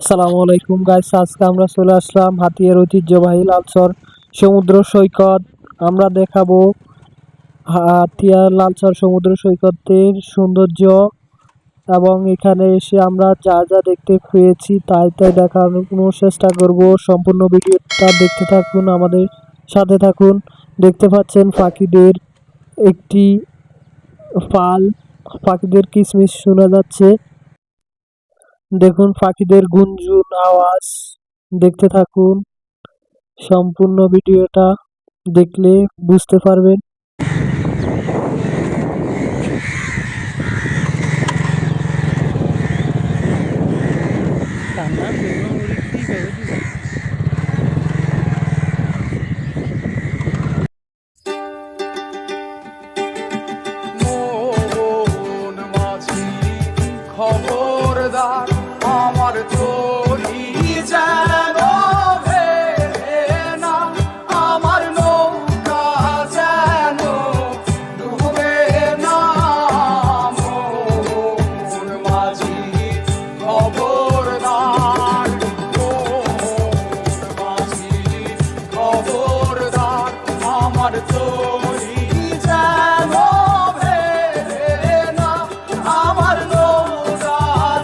আসসালামু আলাইকুম গাইস, আজকে আমরা চলে আসলাম হাতিয়ার ঐতিহ্যবাহী লালচর সমুদ্র সৈকত। আমরা দেখাবো হাতিয়ার লালচর সমুদ্র সৈকতের সৌন্দর্য এবং এখানে এসে আমরা যা যা দেখতে পেয়েছি তাই তাই দেখানোর চেষ্টা করব। সম্পূর্ণ ভিডিওটা দেখতে থাকুন, আমাদের সাথে থাকুন। দেখতে পাচ্ছেন পাখিদের একটি পাল, পাখিদের কিচমিচ শোনা যাচ্ছে। দেখুন পাখিদের গুনগুন আওয়াজ, দেখতে থাকুন। সম্পূর্ণ ভিডিওটা দেখলে বুঝতে পারবেন। মন মাঝি খবরদার, আমার তরি যেন ভেড়ে না, আমার নৌকা যেন ডুবে না। মন মাঝি খবরদার, মন মাঝি খবরদার, আমার তরি যেন ভেড়ে না, আমার নৌকা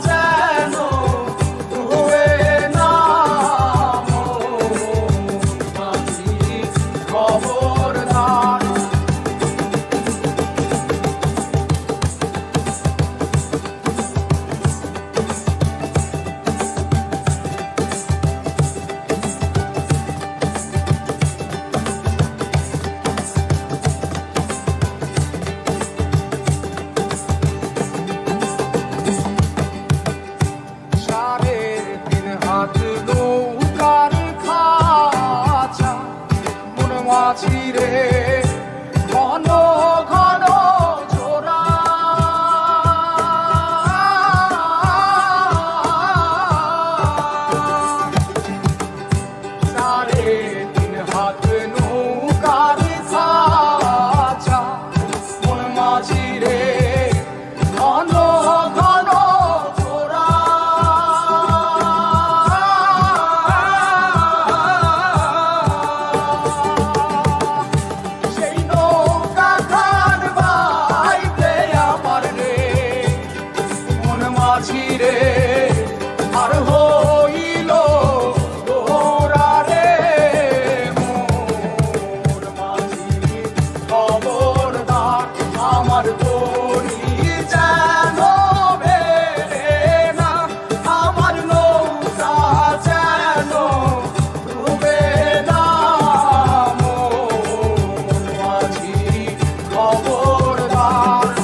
যেন ডুবে না। মন মাঝি খবরদার। সাড়ে তিন হাত নৌকার খাঁচা, মন মাঝি রে ঘন ঘন জোড়া। সাড়ে তিন হাত নৌকার খাঁচা, মন মাঝি রে ঘন ঘন জোড়া। সেই নৌকা খান বাইতে আমার রে, মন মাঝি রে আর হইল তোরা রে। মোর মাঝি খবরদার, আমার তরি যেন ভেড়ে না, আমার নৌকা যেন ডুবে না। মোর মাঝি খবরদার।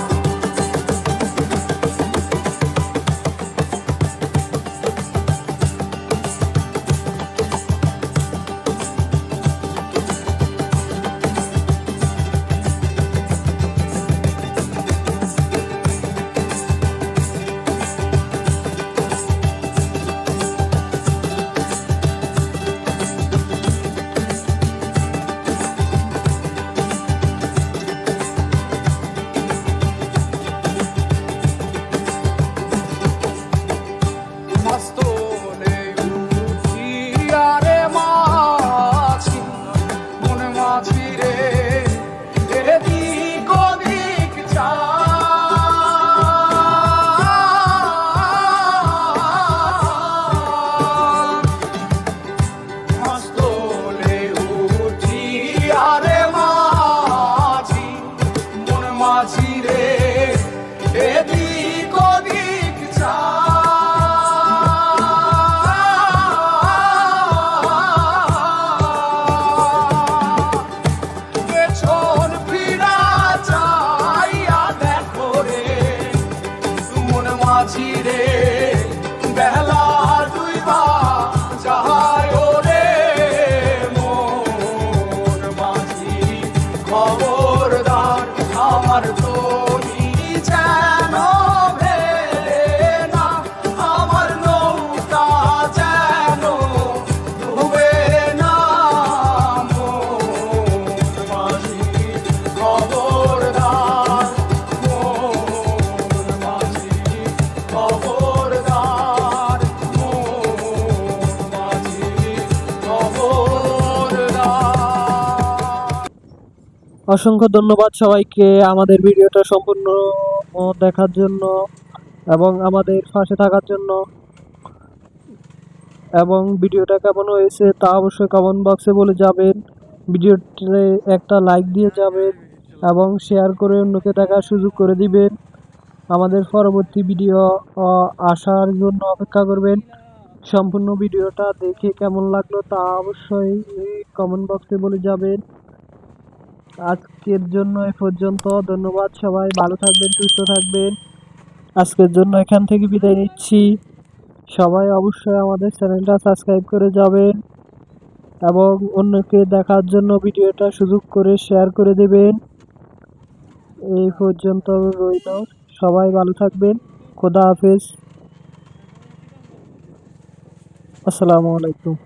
মস্তলে উঠিয়া রে মাঝি, মন মাঝি রে এদিক ওদিক চায়। মস্তলে উঠিয়া রে মাঝি, মন মাঝি রে এদিক ওদিক চায়। অসংখ্য ধন্যবাদ সবাইকে আমাদের ভিডিওটা সম্পূর্ণ দেখার জন্য এবং আমাদের পাশে থাকার জন্য। এবং ভিডিওটা কেমন হয়েছে তা অবশ্যই কমেন্ট বক্সে বলে যাবেন। ভিডিওতে একটা লাইক দিয়ে যাবেন এবং শেয়ার করে অন্যকে দেখার সুযোগ করে দিবেন। আমাদের পরবর্তী ভিডিও আসার জন্য অপেক্ষা করবেন। সম্পূর্ণ ভিডিওটা দেখে কেমন লাগলো তা অবশ্যই কমেন্ট বক্সে বলে যাবেন। আজকের জন্য এ পর্যন্ত। ধন্যবাদ সবাই, ভালো থাকবেন, সুস্থ থাকবেন। আজকের জন্য এখান থেকে বিদায় নিচ্ছি। সবাই অবশ্যই আমাদের চ্যানেলটা সাবস্ক্রাইব করে যাবেন এবং অন্যকে দেখার জন্য ভিডিওটা সুযোগ করে শেয়ার করে দেবেন। এই পর্যন্ত রইল, সবাই ভালো থাকবেন। খোদা হাফেজ, আসসালামু আলাইকুম।